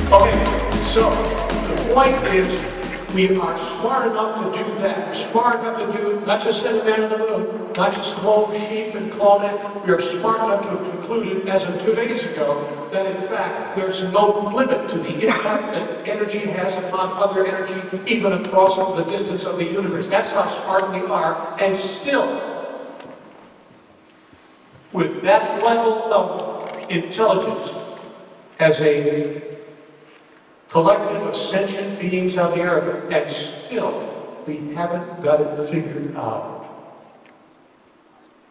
Okay, so the point is, we are smart enough to do that. We're smart enough to do, not just send a man in the moon, not just clone sheep and clone it. We are smart enough to have concluded, as of 2 days ago, that in fact there's no limit to the impact that energy has upon other energy, even across the distance of the universe. That's how smart we are, and still, with that level of intelligence, as a collective of sentient beings on the earth, and still we haven't got it figured out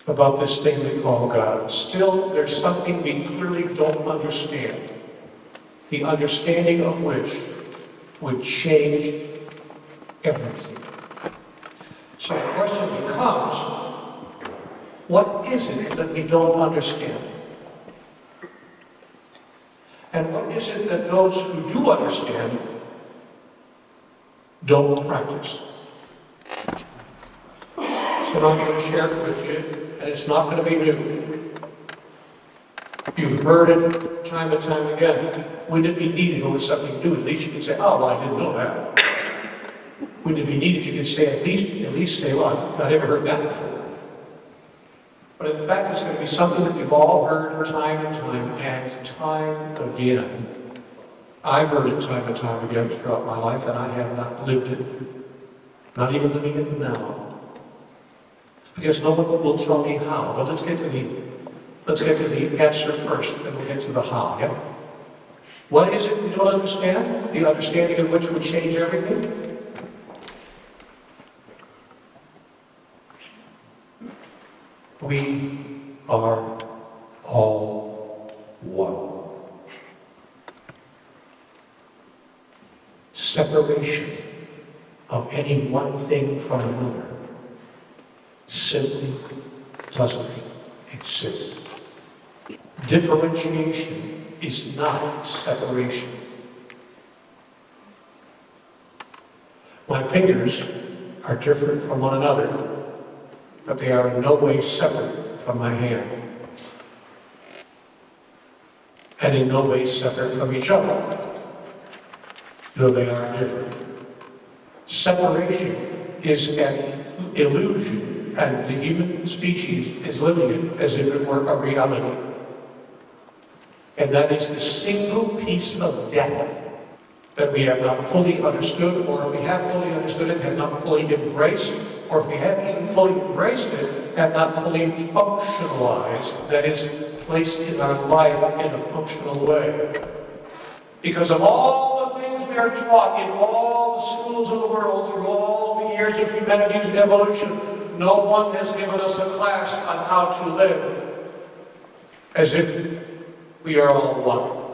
about this thing we call God. Still, there's something we clearly don't understand, the understanding of which would change everything. So the question becomes, what is it that we don't understand? And what is it that those who do understand don't practice? So I'm going to share it with you, and it's not going to be new. You've heard it time and time again. Wouldn't it be neat if it was something new? At least you could say, oh, well, I didn't know that. Wouldn't it be neat if you could say, at least say, well, I've never heard that before. But in fact, it's going to be something that we've all heard time and time again. I've heard it time and time again throughout my life, and I have not lived it, not even living it now. Because no one will tell me how. But let's get to the answer first, and then we'll get to the how, yeah? What is it we don't understand? The understanding of which would change everything? We are all one. Separation of any one thing from another simply doesn't exist. Differentiation is not separation. My fingers are different from one another, but they are in no way separate from my hand, and in no way separate from each other, though they are different. Separation is an illusion, and the human species is living it as if it were a reality. And that is the single piece of data that we have not fully understood, or if we have fully understood it, have not fully embraced, or if we have even fully embraced it, have not fully functionalized, that is, placed in our life in a functional way. Because of all the things we are taught in all the schools of the world through all the years of humanity's evolution, no one has given us a class on how to live as if we are all one.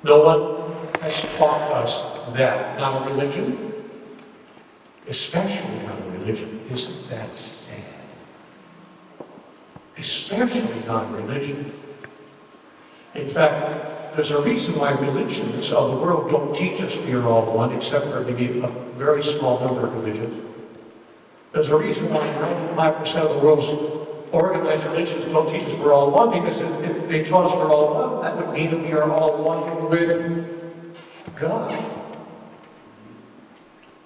No one has taught us that. Not a religion, especially not a religion. Isn't that sad? Especially not a religion. In fact, there's a reason why religions of the world don't teach us we are all one, except for maybe a very small number of religions. There's a reason why 95% of the world's organized religions don't teach us we're all one, because if they taught us we're all one, that would mean that we are all one with God,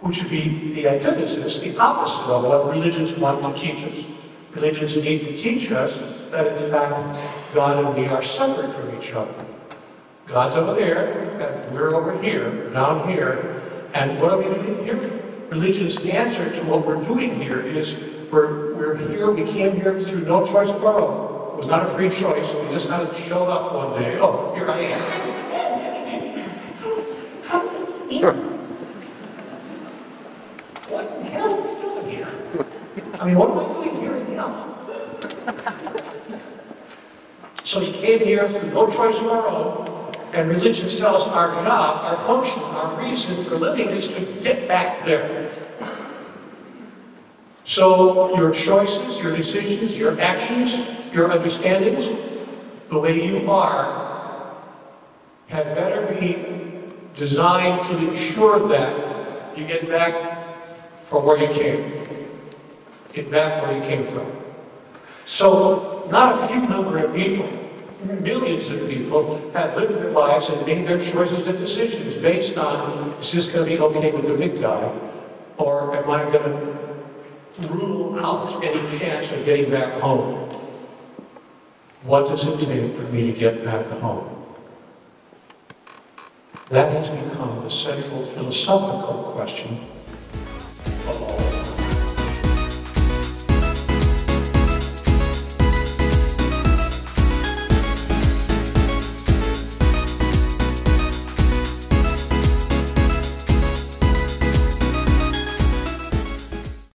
which would be the antithesis, the opposite of what religions want to teach us. Religions need to teach us that in fact God and we are separate from each other. God's over there, and we're over here, down here, and what are we doing here? Religion's answer to what we're doing here is we're here, we came here through no choice of our own. It was not a free choice, we just kind of showed up one day. Oh, here I am. What the hell are we doing here? I mean, what am I doing here in hell? So we came here through no choice of our own, and religions tell us our job, our function, our reason for living is to get back there. So your choices, your decisions, your actions, your understandings, the way you are, had better be designed to ensure that you get back from where you came. Get back where you came from. So not a few number of people millions of people have lived their lives and made their choices and decisions based on, is this going to be okay with the big guy? Or am I going to rule out any chance of getting back home? What does it take for me to get back home? That has become the central philosophical question of all.